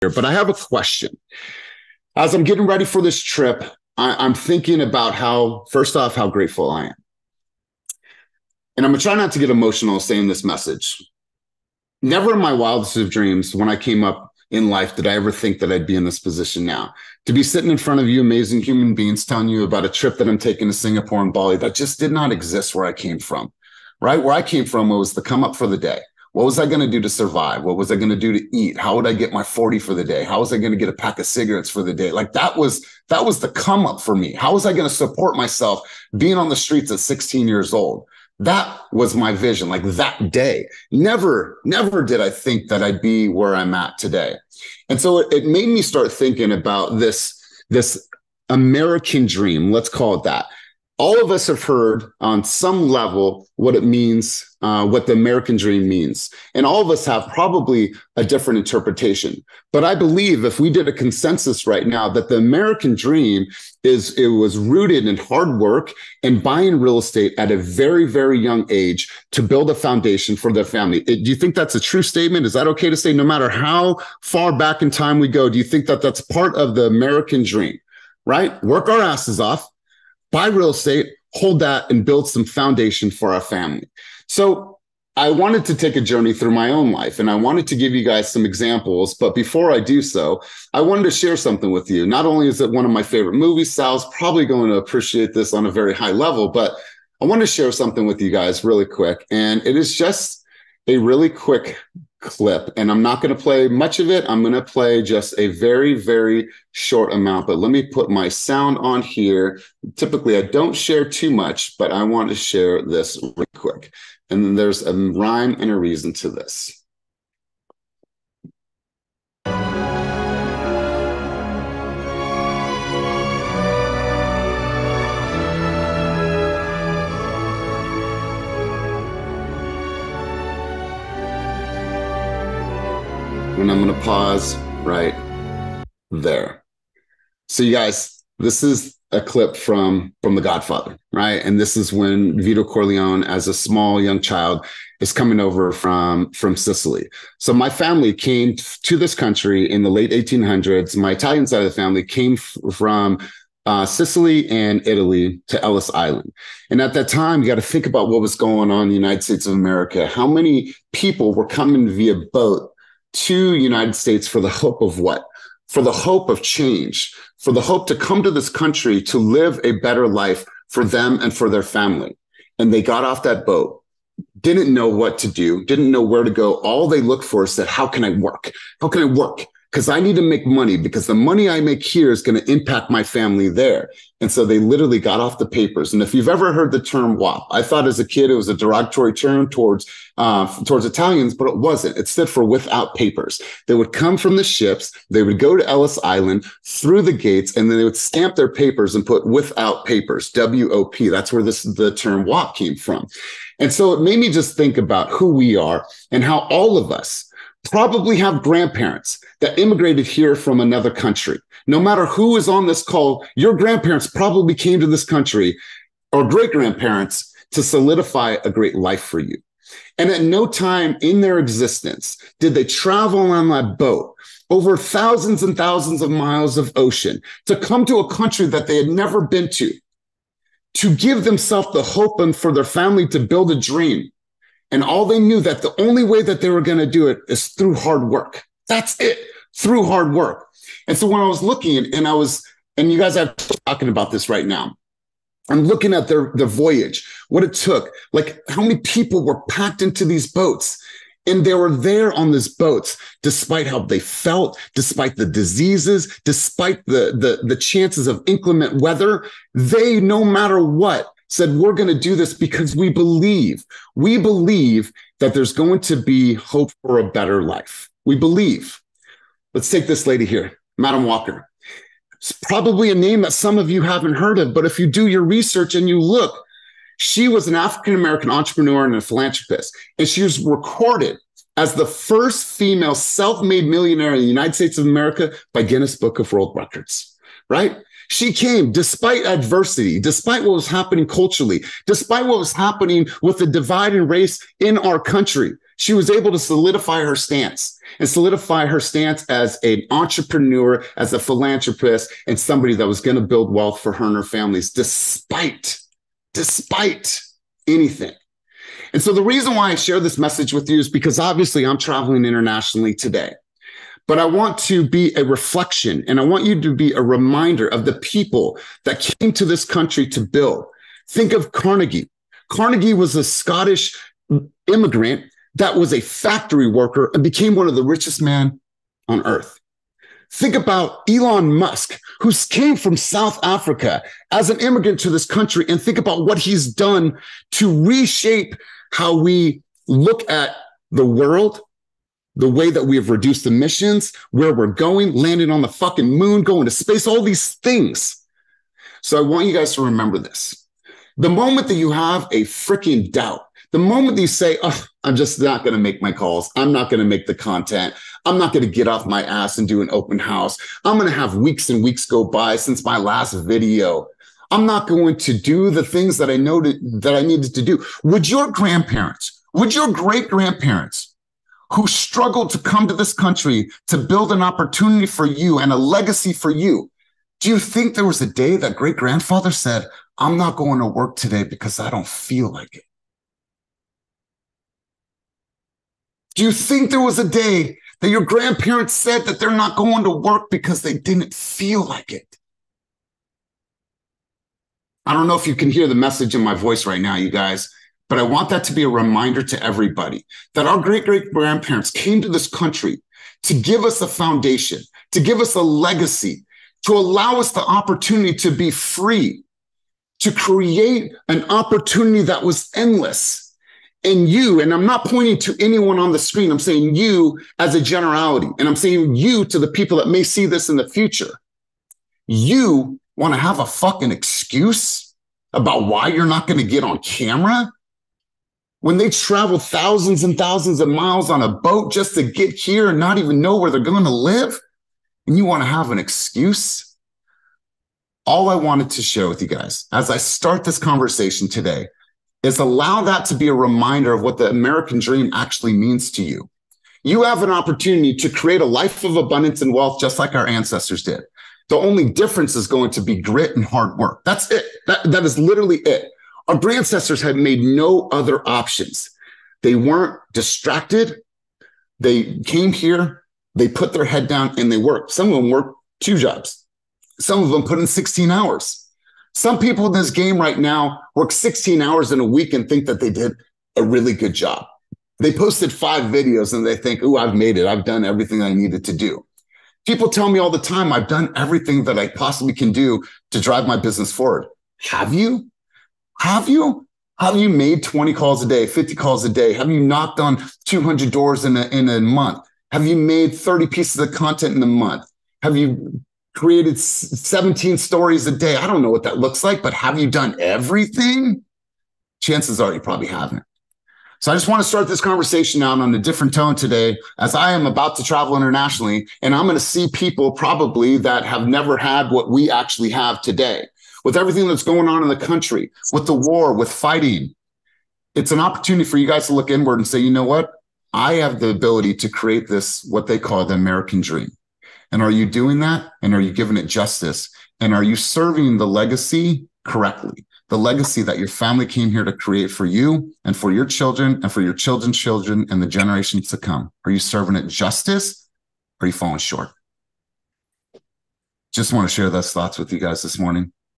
But I have a question. As I'm getting ready for this trip, I'm thinking about first off, how grateful I am. And I'm going to try not to get emotional saying this message. Never in my wildest of dreams, when I came up in life, did I ever think that I'd be in this position now. To be sitting in front of you amazing human beings telling you about a trip that I'm taking to Singapore and Bali that just did not exist where I came from, right? Where I came from was the come up for the day. What was I going to do to survive? What was I going to do to eat? How would I get my 40 for the day? How was I going to get a pack of cigarettes for the day? Like that was the come up for me. How was I going to support myself being on the streets at 16 years old? That was my vision, like that day. Never did I think that I'd be where I'm at today. And so it made me start thinking about this American dream, let's call it that. All of us have heard on some level what it means, what the American dream means. And all of us have probably a different interpretation. But I believe if we did a consensus right now that the American dream was rooted in hard work and buying real estate at a very, very young age to build a foundation for their family. Do you think that's a true statement? Is that okay to say no matter how far back in time we go? Do you think that that's part of the American dream, right? Work our asses off, buy real estate, hold that, and build some foundation for our family. So I wanted to take a journey through my own life, and I wanted to give you guys some examples. But before I do so, I wanted to share something with you. Not only is it one of my favorite movies, Sal's probably going to appreciate this on a very high level, but I want to share something with you guys really quick. And it is just a really quick clip, and I'm not going to play much of it. I'm going to play just a very, very short amount, but let me put my sound on here. Typically, I don't share too much, but I want to share this really quick. And then there's a rhyme and a reason to this. And I'm going to pause right there. So you guys, this is a clip from The Godfather, right? And this is when Vito Corleone, as a small young child, is coming over from Sicily. So my family came to this country in the late 1800s. My Italian side of the family came from Sicily and Italy to Ellis Island. And at that time, you got to think about what was going on in the United States of America. How many people were coming via boat to the United States for the hope of what? For the hope of change, for the hope to come to this country to live a better life for them and for their family. And they got off that boat, didn't know what to do, didn't know where to go. All they looked for is said, how can I work? How can I work? Because I need to make money, because the money I make here is going to impact my family there. And so they literally got off the papers. And if you've ever heard the term WAP, I thought as a kid it was a derogatory term towards Italians, but it wasn't. It stood for without papers. They would come from the ships, they would go to Ellis Island through the gates, and then they would stamp their papers and put without papers, WOP. That's where the term WAP came from. And so it made me just think about who we are and how all of us probably have grandparents that immigrated here from another country. No matter who is on this call, your grandparents probably came to this country, or great-grandparents, to solidify a great life for you. And at no time in their existence did they travel on that boat over thousands and thousands of miles of ocean to come to a country that they had never been to give themselves the hope and for their family to build a dream. And all they knew that the only way that they were going to do it is through hard work. That's it, through hard work. And so when I was looking and you guys are talking about this right now, I'm looking at their voyage, what it took, like how many people were packed into these boats. And they were there on these boats, despite how they felt, despite the diseases, despite the chances of inclement weather. They, no matter what, said, we're going to do this because we believe that there's going to be hope for a better life. We believe. Let's take this lady here, Madam Walker. It's probably a name that some of you haven't heard of, but if you do your research and you look, she was an African-American entrepreneur and a philanthropist, and she was recorded as the first female self-made millionaire in the United States of America by Guinness Book of World Records, right? She came despite adversity, despite what was happening culturally, despite what was happening with the divide and race in our country. She was able to solidify her stance as an entrepreneur, as a philanthropist, and somebody that was going to build wealth for her and her families, despite anything. And so the reason why I share this message with you is because obviously I'm traveling internationally today. But I want to be a reflection, and I want you to be a reminder of the people that came to this country to build. Think of Carnegie. Carnegie was a Scottish immigrant that was a factory worker and became one of the richest men on earth. Think about Elon Musk, who came from South Africa as an immigrant to this country, and think about what he's done to reshape how we look at the world, the way that we have reduced emissions, where we're going, landing on the fucking moon, going to space, all these things. So I want you guys to remember this. The moment that you have a freaking doubt, the moment that you say, oh, I'm just not going to make my calls, I'm not going to make the content, I'm not going to get off my ass and do an open house, I'm going to have weeks and weeks go by since my last video, I'm not going to do the things that I know that I needed to do. Would your grandparents, would your great-grandparents, who struggled to come to this country to build an opportunity for you and a legacy for you, do you think there was a day that great-grandfather said, I'm not going to work today because I don't feel like it? Do you think there was a day that your grandparents said that they're not going to work because they didn't feel like it? I don't know if you can hear the message in my voice right now, you guys, but I want that to be a reminder to everybody that our great-great-grandparents came to this country to give us a foundation, to give us a legacy, to allow us the opportunity to be free, to create an opportunity that was endless. And you, and I'm not pointing to anyone on the screen, I'm saying you as a generality, and I'm saying you to the people that may see this in the future. You want to have a fucking excuse about why you're not going to get on camera? When they travel thousands and thousands of miles on a boat just to get here and not even know where they're going to live, and you want to have an excuse? All I wanted to share with you guys as I start this conversation today is allow that to be a reminder of what the American dream actually means to you. You have an opportunity to create a life of abundance and wealth just like our ancestors did. The only difference is going to be grit and hard work. That's it. That is literally it. Our ancestors had made no other options. They weren't distracted. They came here, they put their head down and they worked. Some of them worked 2 jobs. Some of them put in 16 hours. Some people in this game right now work 16 hours in a week and think that they did a really good job. They posted 5 videos and they think, oh, I've made it. I've done everything I needed to do. People tell me all the time, I've done everything that I possibly can do to drive my business forward. Have you? Have you? Have you made 20 calls a day, 50 calls a day? Have you knocked on 200 doors in a month? Have you made 30 pieces of content in a month? Have you created 17 stories a day? I don't know what that looks like, but have you done everything? Chances are you probably haven't. So I just want to start this conversation out on a different tone today, as I am about to travel internationally, and I'm going to see people probably that have never had what we actually have today. With everything that's going on in the country, with the war, with fighting, it's an opportunity for you guys to look inward and say, you know what? I have the ability to create this, what they call the American dream. And are you doing that? And are you giving it justice? And are you serving the legacy correctly? The legacy that your family came here to create for you and for your children and for your children's children and the generations to come. Are you serving it justice? Or are you falling short? Just want to share those thoughts with you guys this morning.